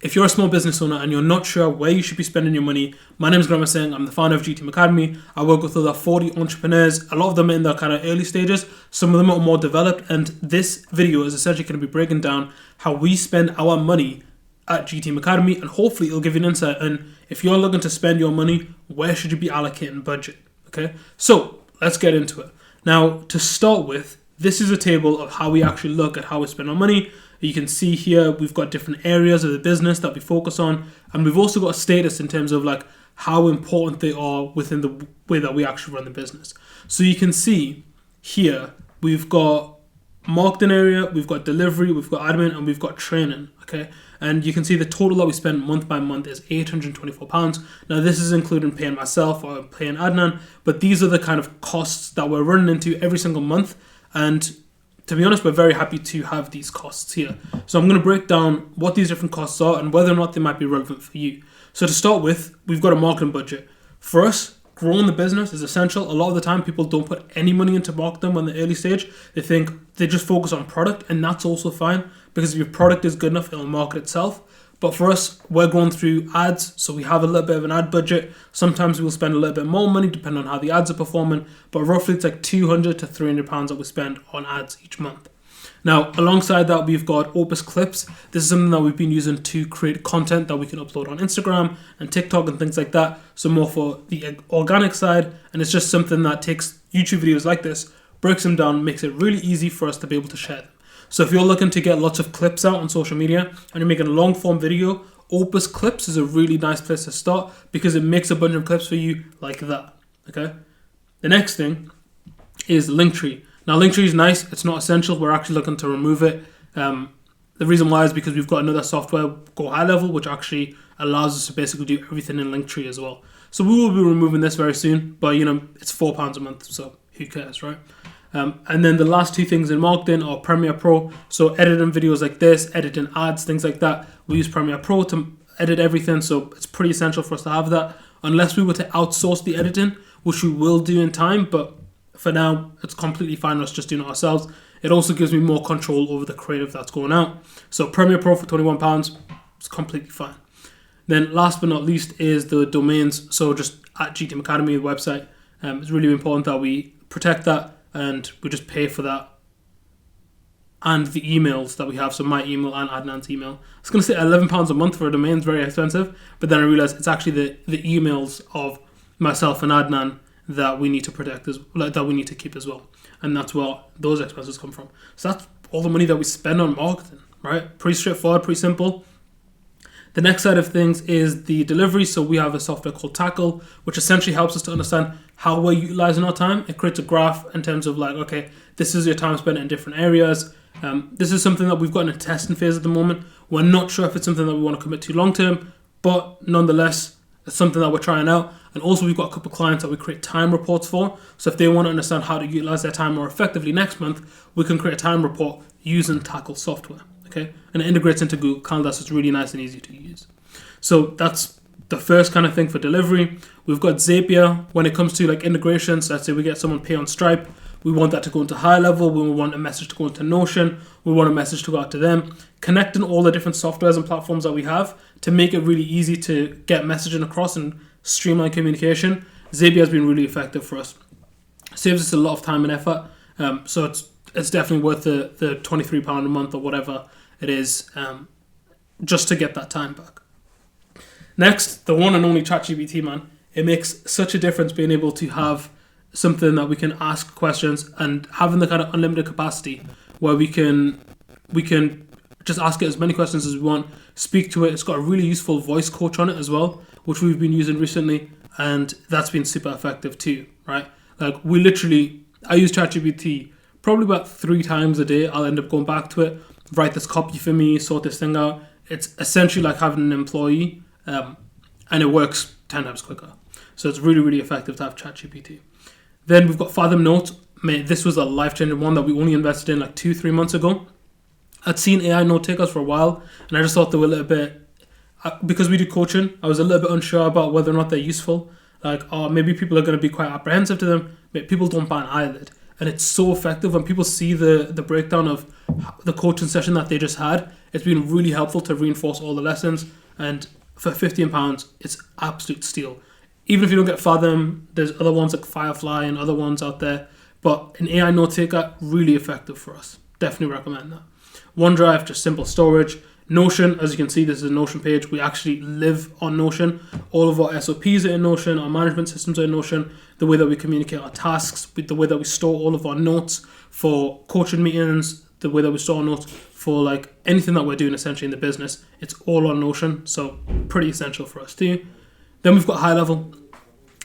if you're a small business owner and you're not sure where you should be spending your money, my name is Graham Singh. I'm the founder of GTM Academy. I work with over 40 entrepreneurs. A lot of them are in the kind of early stages. Some of them are more developed. And this video is essentially going to be breaking down how we spend our money at GTM Academy. And hopefully it'll give you an insight. And if you're looking to spend your money, where should you be allocating budget? Okay, so let's get into it. Now, to start with, this is a table of how we actually look at how we spend our money. You can see here we've got different areas of the business that we focus on, and we've also got a status in terms of like how important they are within the way that we actually run the business. So you can see here we've got marketing area, we've got delivery, we've got admin, and we've got training. Okay, and you can see the total that we spend month by month is £824. Now this is including paying myself or paying Adnan, but these are the kind of costs that we're running into every single month. And to be honest, we're very happy to have these costs here. So I'm going to break down what these different costs are and whether or not they might be relevant for you. So to start with, we've got a marketing budget. For us, growing the business is essential. A lot of the time, people don't put any money into marketing when the early stage. They think they just focus on product, and that's also fine because if your product is good enough, it'll market itself. But for us, we're going through ads, so we have a little bit of an ad budget. Sometimes we'll spend a little bit more money depending on how the ads are performing, but roughly it's like £200 to £300 that we spend on ads each month. Now, alongside that, we've got Opus Clips. This is something that we've been using to create content that we can upload on Instagram and TikTok and things like that. So more for the organic side, and it's just something that takes YouTube videos like this, breaks them down, makes it really easy for us to be able to share them. So if you're looking to get lots of clips out on social media and you're making a long form video, Opus Clips is a really nice place to start because it makes a bunch of clips for you like that. Okay. The next thing is Linktree. Now Linktree is nice. It's not essential. We're actually looking to remove it. The reason why is because we've got another software, Go High Level, which actually allows us to basically do everything in Linktree as well. So we will be removing this very soon, but it's £4 a month, so who cares, right? And then the last two things in marketing are Premiere Pro. So editing videos like this, editing ads, things like that. We use Premiere Pro to edit everything. So it's pretty essential for us to have that. Unless we were to outsource the editing, which we will do in time. But for now, it's completely fine us just doing it ourselves. It also gives me more control over the creative that's going out. So Premiere Pro for £21, it's completely fine. Then last but not least is the domains. So just at GTM Academy, the website. It's really important that we protect that. And we just pay for that and the emails that we have. So my email and Adnan's email. I was going to say £11 a month for a domain is very expensive, but then I realized it's actually the emails of myself and Adnan that we need to protect, that we need to keep as well. And that's where those expenses come from. So that's all the money that we spend on marketing, right? Pretty straightforward, pretty simple. The next side of things is the delivery. So we have a software called Tackle, which essentially helps us to understand how we're utilizing our time. It creates a graph in terms of like, okay, this is your time spent in different areas. This is something that we've got in a testing phase at the moment. We're not sure if it's something that we want to commit to long term, but nonetheless, it's something that we're trying out. And also we've got a couple of clients that we create time reports for. So if they want to understand how to utilize their time more effectively next month, we can create a time report using Tackle software. Okay, and it integrates into Google Calendar, so it's really nice and easy to use. So that's the first kind of thing for delivery. We've got Zapier. When it comes to like integrations, let's say we get someone pay on Stripe, we want that to go into High Level, we want a message to go into Notion, we want a message to go out to them, connecting all the different softwares and platforms that we have to make it really easy to get messaging across and streamline communication. Zapier has been really effective for us. Saves us a lot of time and effort. So it's definitely worth the £23 a month or whatever it is, just to get that time back. Next, the one and only ChatGPT, man. It makes such a difference being able to have something that we can ask questions and having the kind of unlimited capacity where we can just ask it as many questions as we want, speak to it. It's got a really useful voice coach on it as well, which we've been using recently, and that's been super effective too, right? Like I use ChatGPT probably about 3 times a day. I'll end up going back to it, write this copy for me, sort this thing out. It's essentially like having an employee, and it works 10 times quicker. So it's really, really effective to have ChatGPT. Then we've got Fathom Note. Mate, this was a life-changing one that we only invested in like 2-3 months ago. I'd seen AI note takers for a while, and I just thought they were a little bit, because we do coaching, I was a little bit unsure about whether or not they're useful. Like, maybe people are going to be quite apprehensive to them. But people don't bat an eyelid. and it's so effective. When people see the breakdown of the coaching session that they just had, it's been really helpful to reinforce all the lessons. And for £15, it's absolute steal. Even if you don't get Fathom, there's other ones like Firefly and other ones out there. But an AI note taker, really effective for us. Definitely recommend that. OneDrive, just simple storage. Notion, as you can see, this is a Notion page. We actually live on Notion. All of our SOPs are in Notion. Our management systems are in Notion. The way that we communicate our tasks, the way that we store all of our notes for coaching meetings, the way that we store our notes for like anything that we're doing essentially in the business, it's all on Notion. So pretty essential for us too. Then we've got High Level.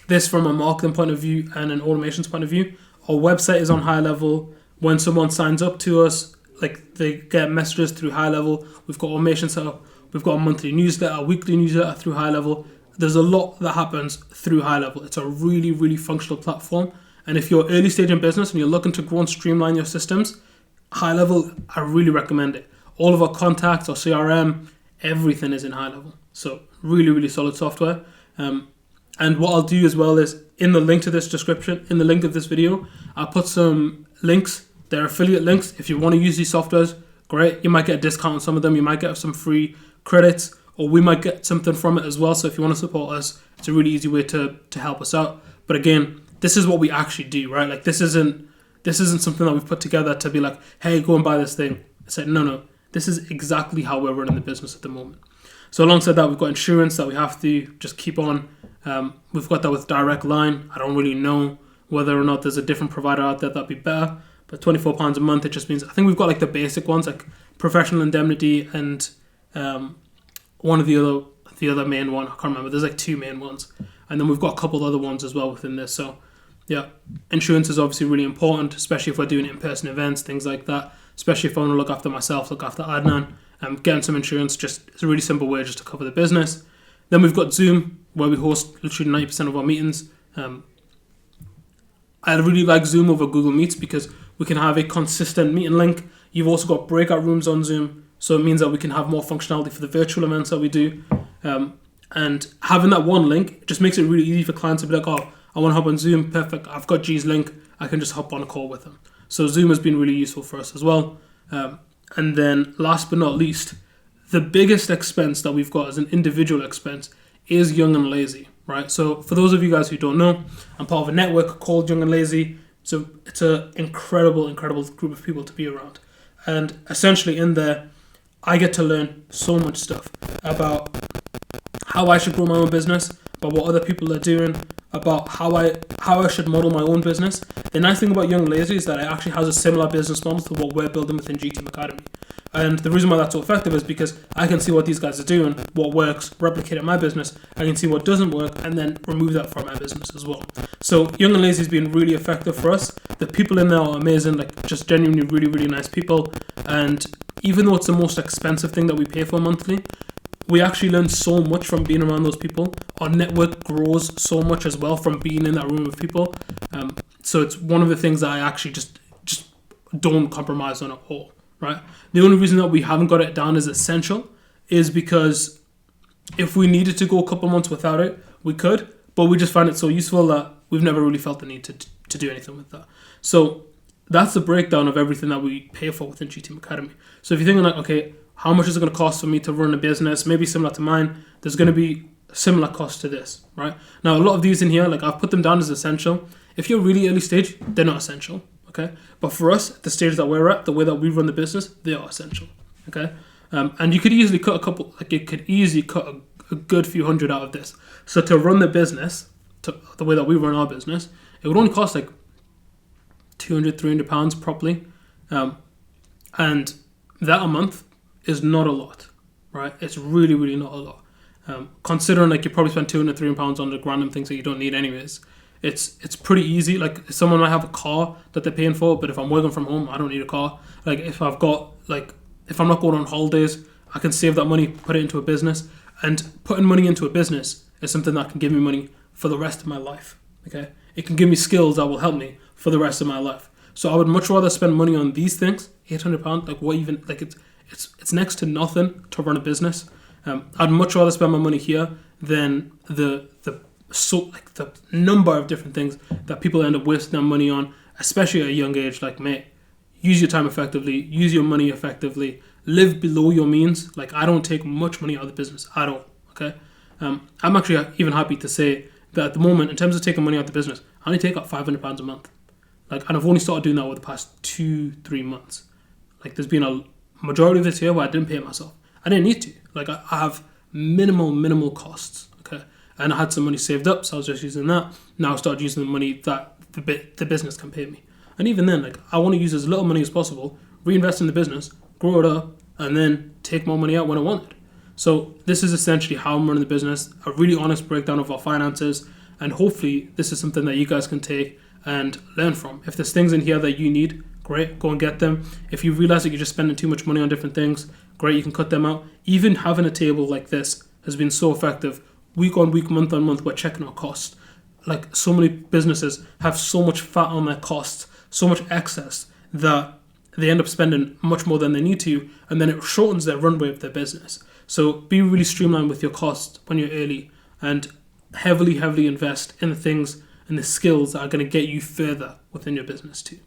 This from a marketing point of view and an automations point of view. Our website is on High Level. When someone signs up to us, like they get messages through High Level. We've got automation set up. We've got a monthly newsletter, a weekly newsletter through High Level. There's a lot that happens through High Level. It's a really, really functional platform. And if you're early stage in business and you're looking to grow and streamline your systems, High Level, I really recommend it. All of our contacts, our CRM, everything is in High Level. So really, really solid software. And what I'll do as well is in the link to this description, in the link of this video, I'll put some links. They're affiliate links. If you want to use these softwares, great. You might get a discount on some of them. You might get some free credits, or we might get something from it as well. So if you want to support us, it's a really easy way to help us out. But again, this is what we actually do, right? Like this isn't something that we've put together to be like, hey, go and buy this thing. It's like, no. This is exactly how we're running the business at the moment. So alongside that, we've got insurance that we have to just keep on. We've got that with Direct Line. I don't really know whether or not there's a different provider out there that'd be better. But £24 a month, it just means, I think we've got like the basic ones, like Professional Indemnity and one of the other main one. I can't remember. There's like two main ones. And then we've got a couple other ones as well within this. So yeah, insurance is obviously really important, especially if we're doing in-person events, things like that. Especially if I want to look after myself, look after Adnan. Getting some insurance, just it's a really simple way just to cover the business. Then we've got Zoom, where we host literally 90% of our meetings. I really like Zoom over Google Meets because we can have a consistent meeting link. You've also got breakout rooms on Zoom, so it means that we can have more functionality for the virtual events that we do. And having that one link just makes it really easy for clients to be like, oh, I want to hop on Zoom, perfect, I've got G's link, I can just hop on a call with them. So Zoom has been really useful for us as well. And then last but not least, the biggest expense that we've got as an individual expense is Young and Lazy, right? So for those of you guys who don't know, I'm part of a network called Young and Lazy. So it's an incredible, incredible group of people to be around. And essentially in there, I get to learn so much stuff about how I should grow my own business, about what other people are doing, about how I should model my own business. The nice thing about Young and Lazy is that it actually has a similar business model to what we're building within GTM Academy. And the reason why that's so effective is because I can see what these guys are doing, what works, replicate it in my business. I can see what doesn't work and then remove that from my business as well. So Young and Lazy has been really effective for us. The people in there are amazing, like just genuinely really, really nice people. And even though it's the most expensive thing that we pay for monthly, we actually learn so much from being around those people. Our network grows so much as well from being in that room with people. So it's one of the things that I actually just don't compromise on at all. Right? The only reason that we haven't got it down as essential is because if we needed to go a couple months without it, we could, but we just find it so useful that we've never really felt the need to do anything with that. So that's the breakdown of everything that we pay for within GTM Academy. So if you're thinking like, okay, how much is it going to cost for me to run a business, maybe similar to mine, there's going to be a similar cost to this, right? Now, a lot of these in here, like I've put them down as essential. If you're really early stage, they're not essential. Okay, but for us, the stage that we're at, the way that we run the business, they are essential. Okay, and you could easily cut a good few hundred out of this. So to run the business, the way that we run our business, it would only cost like £200-300 properly, and that a month is not a lot, right? It's really, really not a lot. Considering like you probably spend £200-300 on the random things that you don't need anyways. It's pretty easy. Like someone might have a car that they're paying for, but if I'm working from home, I don't need a car. Like if I'm not going on holidays, I can save that money, put it into a business, and putting money into a business is something that can give me money for the rest of my life. Okay, it can give me skills that will help me for the rest of my life. So I would much rather spend money on these things, £800. Like what even like it's next to nothing to run a business. I'd much rather spend my money here than the number of different things that people end up wasting their money on, especially at a young age, like, mate, use your time effectively, use your money effectively, live below your means. Like, I don't take much money out of the business at all, okay? I'm actually even happy to say that at the moment, in terms of taking money out of the business, I only take out £500 a month. Like, and I've only started doing that over the past 2-3 months. Like, there's been a majority of this year where I didn't pay it myself. I didn't need to. Like, I have minimal costs, okay? And I had some money saved up, so I was just using that. Now I started using the money that the business can pay me. And even then, like, I want to use as little money as possible, reinvest in the business, grow it up, and then take more money out when I want it. So this is essentially how I'm running the business, a really honest breakdown of our finances, and hopefully this is something that you guys can take and learn from. If there's things in here that you need, great, go and get them. If you realize that you're just spending too much money on different things, great, you can cut them out. Even having a table like this has been so effective. Week on week, month on month, we're checking our costs. Like, so many businesses have so much fat on their costs, so much excess, that they end up spending much more than they need to, and then it shortens their runway of their business. So be really streamlined with your costs when you're early, and heavily invest in the things and the skills that are going to get you further within your business too.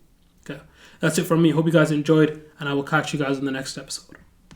Okay, that's it from me. Hope you guys enjoyed, and I will catch you guys in the next episode.